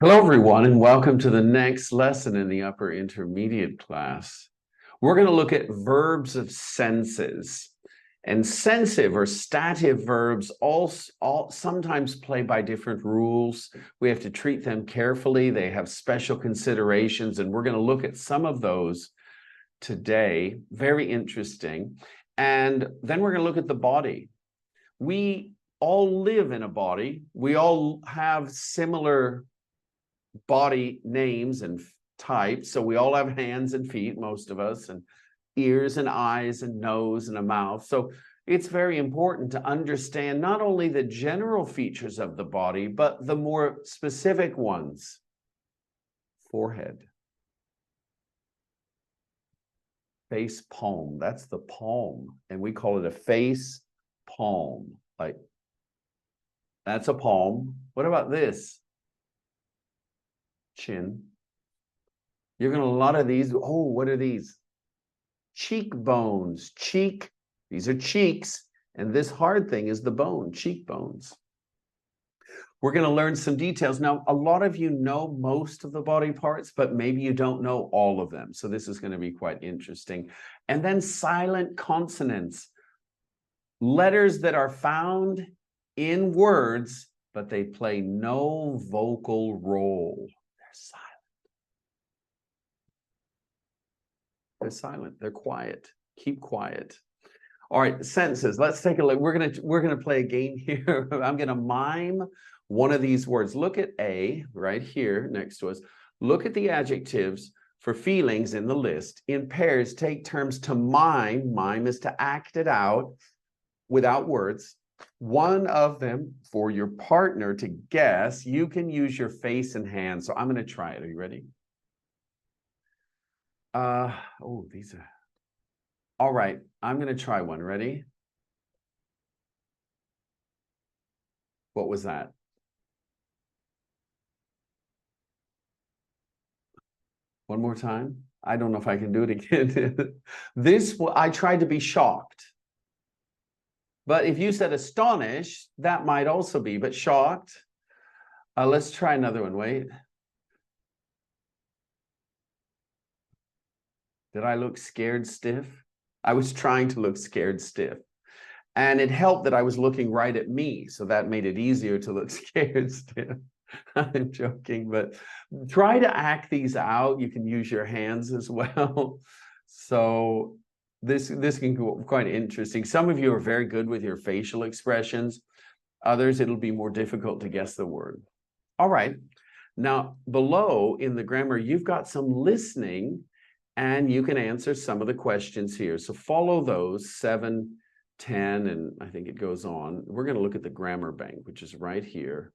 Hello, everyone, and welcome to the next lesson in the upper intermediate class. We're going to look at verbs of senses. And sensive or stative verbs sometimes play by different rules. We have to treat them carefully. They have special considerations, and we're going to look at some of those today. Very interesting. And then we're going to look at the body. We all live in a body. We all have similar body names and types. So we all have hands and feet, most of us, and ears and eyes and nose and a mouth. So it's very important to understand not only the general features of the body, but the more specific ones. Forehead. Face palm. That's the palm. And we call it a face palm. Like, that's a palm. What about this? Chin. You're going to a lot of these. Oh, what are these? Cheekbones. Cheek. These are cheeks. And this hard thing is the bone, cheekbones. We're going to learn some details. Now, a lot of you know most of the body parts, but maybe you don't know all of them. So this is going to be quite interesting. And then silent consonants. Letters that are found in words, but they play no vocal role. Silent. They're silent. They're quiet. Keep quiet. All right, sentences. Let's take a look. We're gonna play a game here. I'm gonna mime one of these words. Look at A right here next to us. Look at the adjectives for feelings in the list. In pairs, take terms to mime. Mime is to act it out without words. One of them for your partner to guess. You can use your face and hands. So I'm going to try it. Are you ready? Oh, these are. All right. I'm going to try one. Ready? What was that? One more time. I don't know if I can do it again. I tried to be shocked. But if you said astonished, that might also be, but shocked. Let's try another one. Wait. Did I look scared stiff? I was trying to look scared stiff. And it helped that I was looking right at me. So that made it easier to look scared stiff. I'm joking, but try to act these out. You can use your hands as well. So this can go quite interesting. Some of you are very good with your facial expressions. Others, it'll be more difficult to guess the word. All right. Now, below in the grammar, you've got some listening, and you can answer some of the questions here. So follow those, 7, 10, and I think it goes on. We're going to look at the grammar bank, which is right here.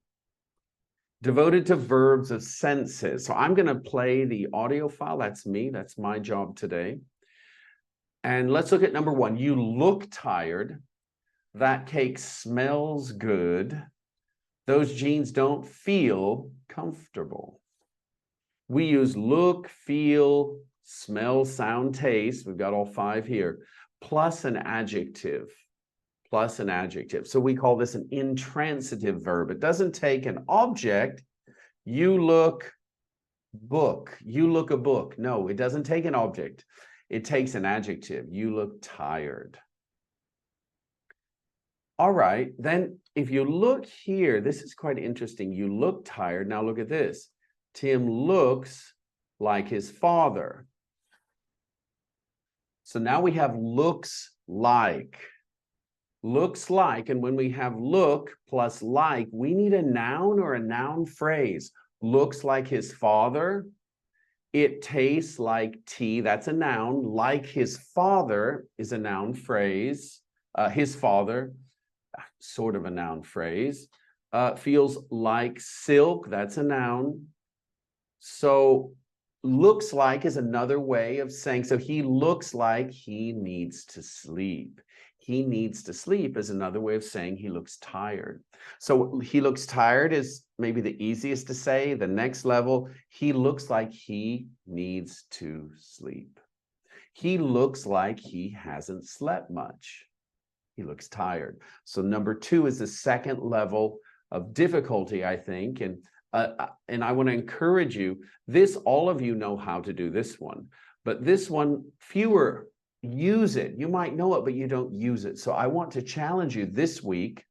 Devoted to verbs of senses. So I'm going to play the audio file. That's me. That's my job today. And let's look at number 1. You look tired. That cake smells good. Those jeans don't feel comfortable. We use look, feel, smell, sound, taste. We've got all 5 here. Plus an adjective. Plus an adjective. So we call this an intransitive verb. It doesn't take an object. You look book. You look a book. No, it doesn't take an object. It takes an adjective. You look tired. All right, then if you look here, this is quite interesting. You look tired. Now look at this. Tim looks like his father. So now we have looks like. Looks like, and when we have look plus like, we need a noun or a noun phrase. Looks like his father. It tastes like tea. That's a noun. Like his father is a noun phrase. His father, sort of a noun phrase. Feels like silk. That's a noun. So looks like is another way of saying, so he looks like he needs to sleep. He needs to sleep is another way of saying he looks tired. So he looks tired is maybe the easiest to say. The next level, he looks like he needs to sleep. He looks like he hasn't slept much. He looks tired. So number 2 is the second level of difficulty, I think. And And I want to encourage you, this, all of you know how to do this one, but this one, fewer use it. You might know it, but you don't use it. So I want to challenge you this week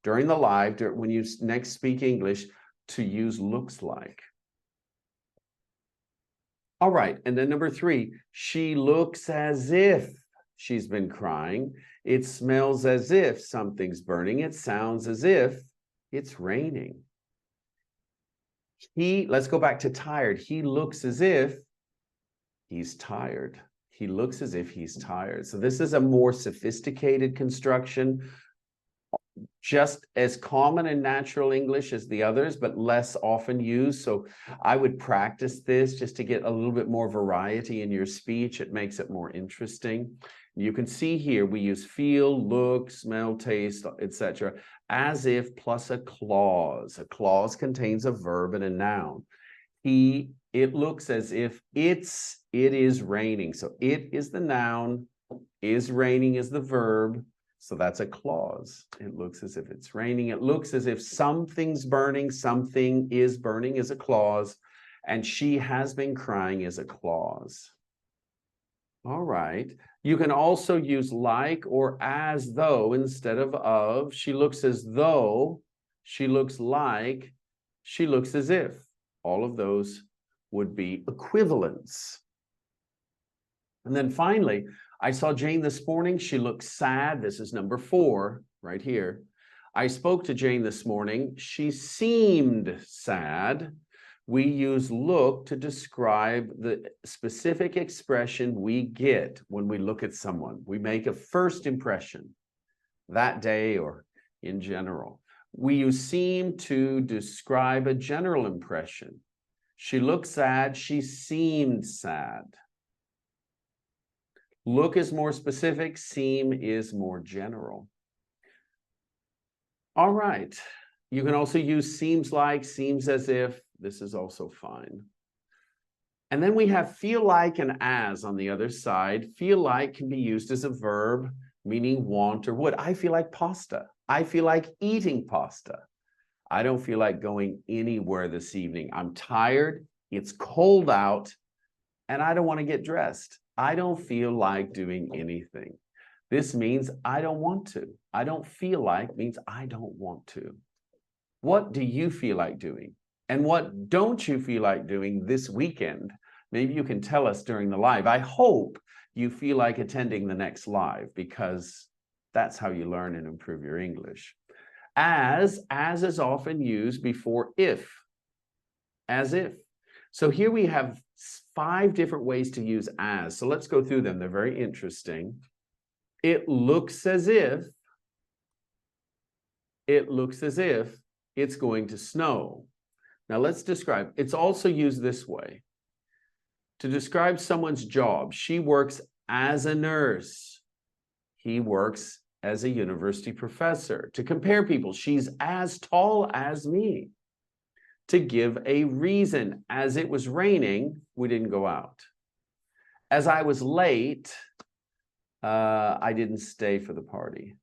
during the live, when you next speak English, to use looks like. All right, and then number 3, she looks as if she's been crying. It smells as if something's burning. It sounds as if it's raining. Let's go back to tired. He looks as if he's tired. He looks as if he's tired. So this is a more sophisticated construction, just as common in natural English as the others, but less often used. So I would practice this just to get a little bit more variety in your speech. It makes it more interesting. You can see here we use feel, look, smell, taste, etc. as if plus a clause. A clause contains a verb and a noun. It looks as if it is raining. So it is the noun, is raining is the verb. So that's a clause. It looks as if it's raining. It looks as if something's burning, something is burning is a clause, and she has been crying is a clause. All right. You can also use like or as though instead of. She looks as though, she looks like, she looks as if. All of those would be equivalents. And then finally, I saw Jane this morning. She looks sad. This is number 4 right here. I spoke to Jane this morning. She seemed sad. We use look to describe the specific expression we get when we look at someone. We make a first impression that day or in general. We use seem to describe a general impression. She looked sad. She seemed sad. Look is more specific. Seem is more general. All right. You can also use seems like, seems as if. This is also fine. And then we have feel like and as on the other side. Feel like can be used as a verb, meaning want or would. I feel like pasta. I feel like eating pasta. I don't feel like going anywhere this evening. I'm tired. It's cold out, and I don't want to get dressed. I don't feel like doing anything. This means I don't want to. I don't feel like means I don't want to. What do you feel like doing? And what don't you feel like doing this weekend? Maybe you can tell us during the live. I hope you feel like attending the next live, because that's how you learn and improve your English. As is often used before if. As if. So here we have 5 different ways to use as. So let's go through them. They're very interesting. It looks as if. It looks as if it's going to snow. Now let's describe. It's also used this way. To describe someone's job. She works as a nurse. He works as a university professor. To compare people, she's as tall as me. To give a reason. As it was raining, we didn't go out. As I was late, I didn't stay for the party.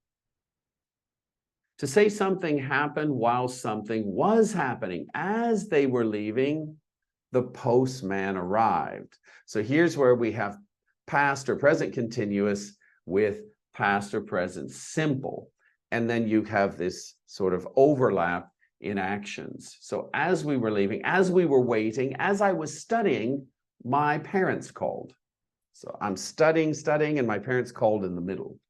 To say something happened while something was happening. As they were leaving, the postman arrived. So here's where we have past or present continuous with past or present simple. And then you have this sort of overlap in actions. So as we were leaving, as we were waiting, as I was studying, my parents called. So I'm studying, and my parents called in the middle.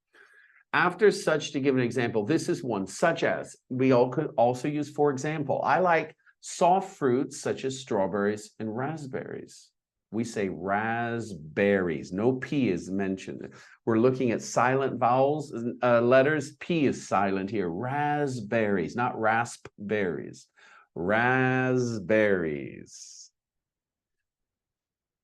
After such, to give an example, this is one, such as. We all could also use for example. I like soft fruits such as strawberries and raspberries. We say raspberries. No P is mentioned. We're looking at silent vowels, letters. P is silent here. Raspberries, not raspberries. Raspberries.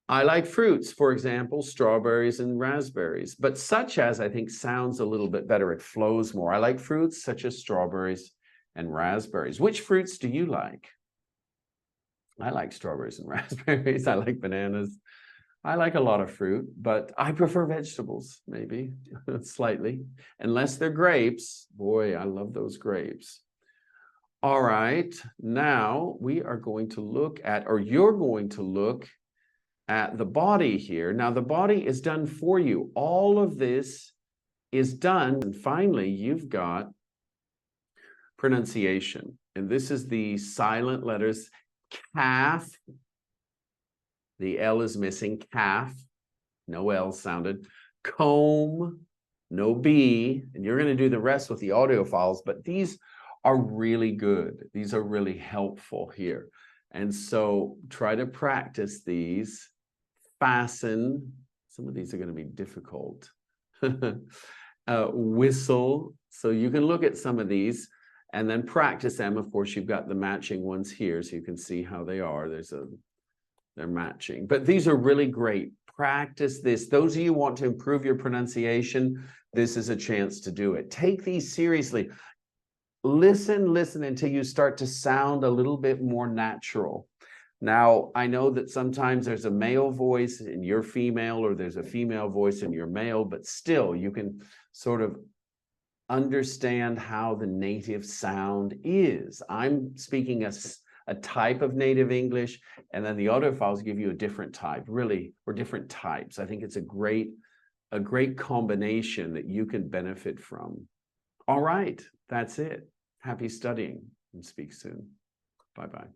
I like fruits, for example, strawberries and raspberries. But such as, I think, sounds a little bit better. It flows more. I like fruits such as strawberries and raspberries. Which fruits do you like? I like strawberries and raspberries. I like bananas. I like a lot of fruit, but I prefer vegetables, maybe, slightly. Unless they're grapes. Boy, I love those grapes. All right, now we are going to look at, or you're going to look at the body here. Now the body is done for you. All of this is done. And finally, you've got pronunciation. And this is the silent letters, calf. The L is missing, calf. No L sounded. Comb, no B. And you're going to do the rest with the audio files, but these are really good. These are really helpful here. And so try to practice these. Fasten. Some of these are going to be difficult. Whistle. So you can look at some of these and then practice them. Of course, you've got the matching ones here, so you can see how they are. They're matching. But these are really great. Practice this. Those of you who want to improve your pronunciation, this is a chance to do it. Take these seriously. Listen until you start to sound a little bit more natural. Now, I know that sometimes there's a male voice and you're female, or there's a female voice and you're male, but still you can sort of understand how the native sound is. I'm speaking a type of native English, and then the audio files give you a different type, really, or different types. I think it's a great combination that you can benefit from. All right, that's it. Happy studying, and speak soon. Bye-bye.